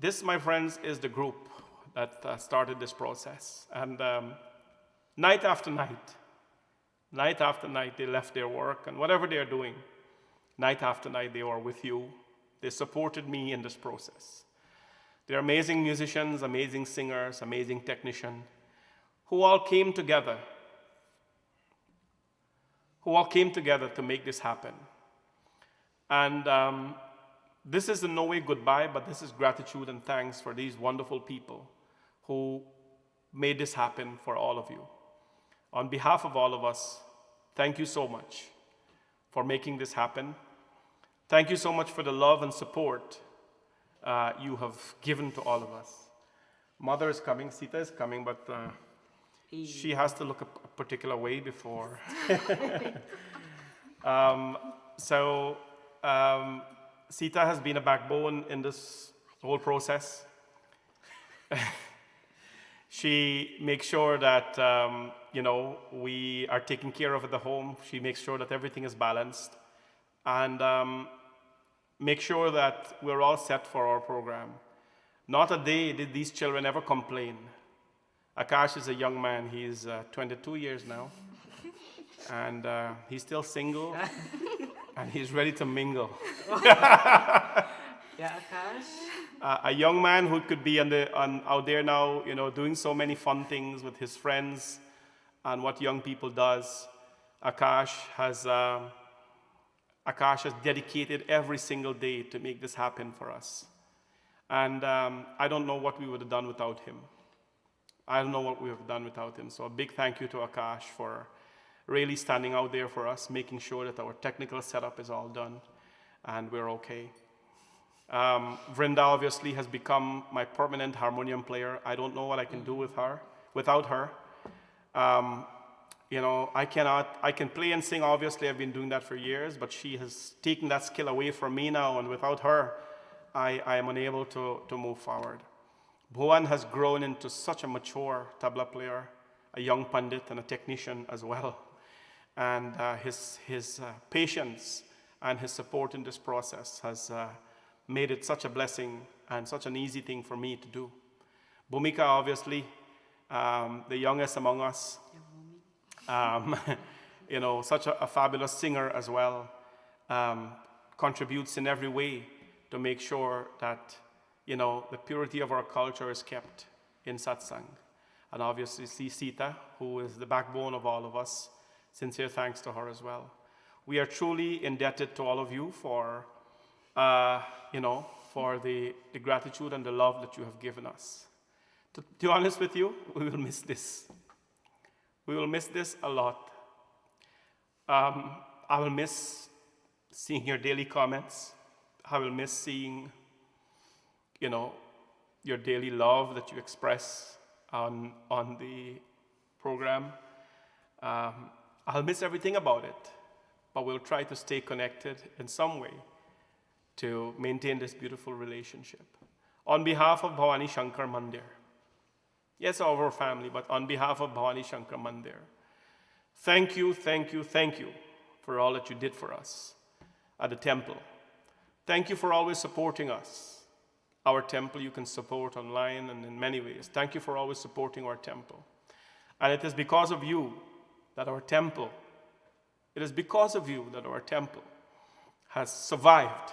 this, my friends, is the group that started this process. And night after night, they left their work and whatever they're doing, night after night, they were with you. They supported me in this process. They're amazing musicians, amazing singers, amazing technicians, who all came together to make this happen. And this is in no way goodbye, but this is gratitude and thanks for these wonderful people who made this happen for all of you. On behalf of all of us, thank you so much for making this happen. Thank you so much for the love and support you have given to all of us. Mother is coming, Sita is coming, but she has to look a particular way before. Sita has been a backbone in this whole process. She makes sure that we are taking care of the home. She makes sure that everything is balanced, and make sure that we're all set for our program. Not a day did these children ever complain. Akash is a young man. He's 22 years now, and he's still single, and he's ready to mingle. Yeah, Akash. A young man who could be out there now, doing so many fun things with his friends and what young people does. Akash has dedicated every single day to make this happen for us. And I don't know what we would have done without him. So a big thank you to Akash for really standing out there for us, making sure that our technical setup is all done and we're okay. Vrinda obviously has become my permanent harmonium player. I don't know what I can do without her. I can play and sing, obviously, I've been doing that for years, but she has taken that skill away from me now, and without her, I am unable to move forward. Bhuvan has grown into such a mature tabla player, a young pandit and a technician as well. And his patience and his support in this process has made it such a blessing and such an easy thing for me to do. Bhumika, obviously, the youngest among us, such a fabulous singer as well, contributes in every way to make sure that, the purity of our culture is kept in satsang. And obviously, Sita, who is the backbone of all of us, sincere thanks to her as well. We are truly indebted to all of you for the gratitude and the love that you have given us. To be honest with you, we will miss this. We will miss this a lot. I will miss seeing your daily comments. I will miss seeing, your daily love that you express on the program. I I'll miss everything about it, but we'll try to stay connected in some way to maintain this beautiful relationship. On behalf of Bhavani Shankar Mandir, yes, our family, but on behalf of Bhavani Shankar Mandir, thank you, thank you, thank you for all that you did for us at the temple. Thank you for always supporting us. Our temple you can support online and in many ways. Thank you for always supporting our temple. And it is because of you that our temple, it is because of you that our temple has survived.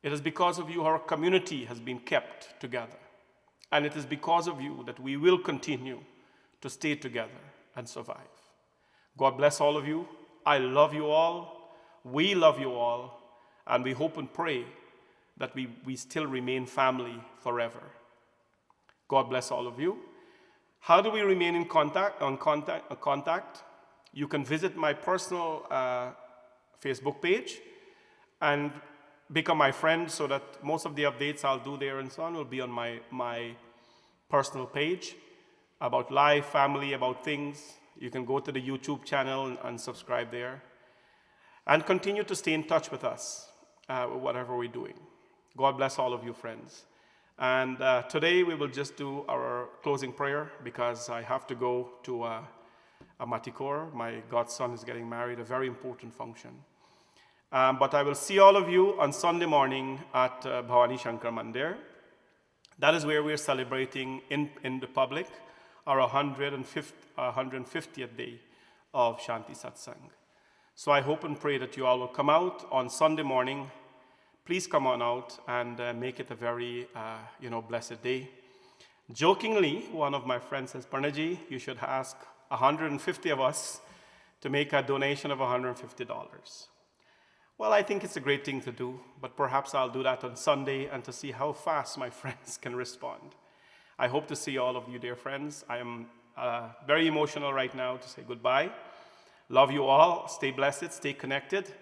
It is because of you our community has been kept together. And it is because of you that we will continue to stay together and survive. God bless all of you. I love you all. We love you all. And we hope and pray that we still remain family forever. God bless all of you. How do we remain in contact? You can visit my personal Facebook page and become my friend so that most of the updates I'll do there and so on will be on my personal page about life, family, about things. You can go to the YouTube channel and subscribe there. And continue to stay in touch with us, whatever we're doing. God bless all of you, friends. And today we will just do our closing prayer because I have to go to a matikor. My godson is getting married, a very important function. But I will see all of you on Sunday morning at Bhavani Shankar Mandir. That is where we're celebrating in the public our 150th day of Shanti Satsangh. So I hope and pray that you all will come out on Sunday morning. Please come on out and make it a very, blessed day. Jokingly, one of my friends says, Parnaji, you should ask 150 of us to make a donation of $150. Well, I think it's a great thing to do, but perhaps I'll do that on Sunday and to see how fast my friends can respond. I hope to see all of you, dear friends. I am very emotional right now to say goodbye. Love you all. Stay blessed. Stay connected.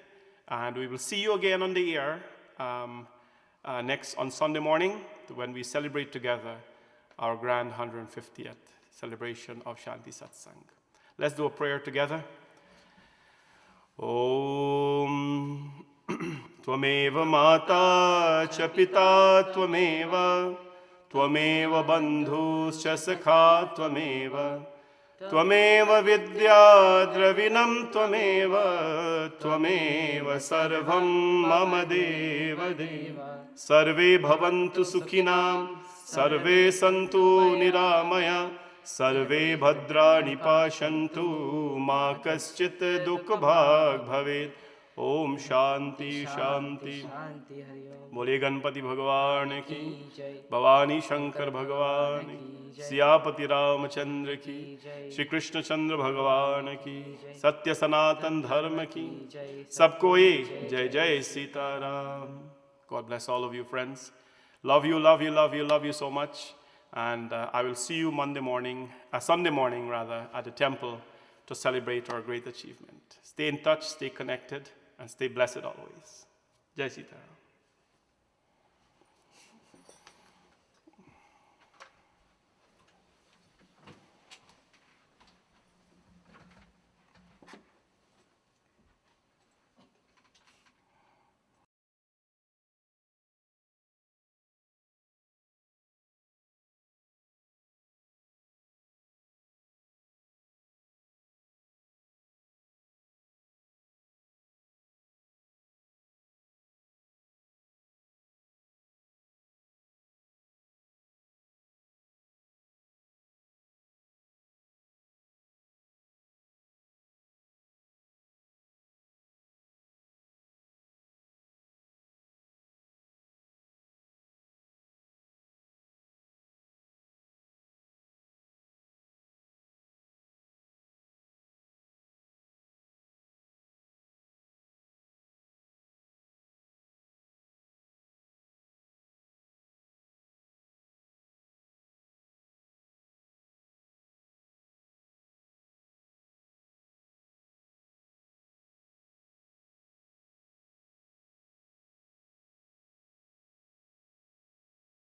And we will see you again on the air next on Sunday morning when we celebrate together our grand 150th celebration of Shanti Satsangh. Let's do a prayer together. Om Tvameva Mata Cha Pita Tvameva Tvameva Bandhuscha Sakha Tvameva Tvameva Vidya Dravinam Tvameva Tvameva Sarvam Mama Deva Deva Sarve Bhavantu Sukhinam Sarve Santu Niramaya Sarve Bhadrani Pashantu Ma Kaschit Dukha Bhag Bhavet Om Shanti Shanti बोले गणपति भगवान की भवानी शंकर भगवान की सियापति रामचंद्र की श्री कृष्ण चंद्र भगवान की सत्य सनातन धर्म की सबको ये जय जय Sitaram. God bless all of you, friends. Love you, love you, love you, love you so much. And I will see you Sunday morning, at the temple to celebrate our great achievement. Stay in touch, stay connected, and stay blessed always. Jai Sitaram.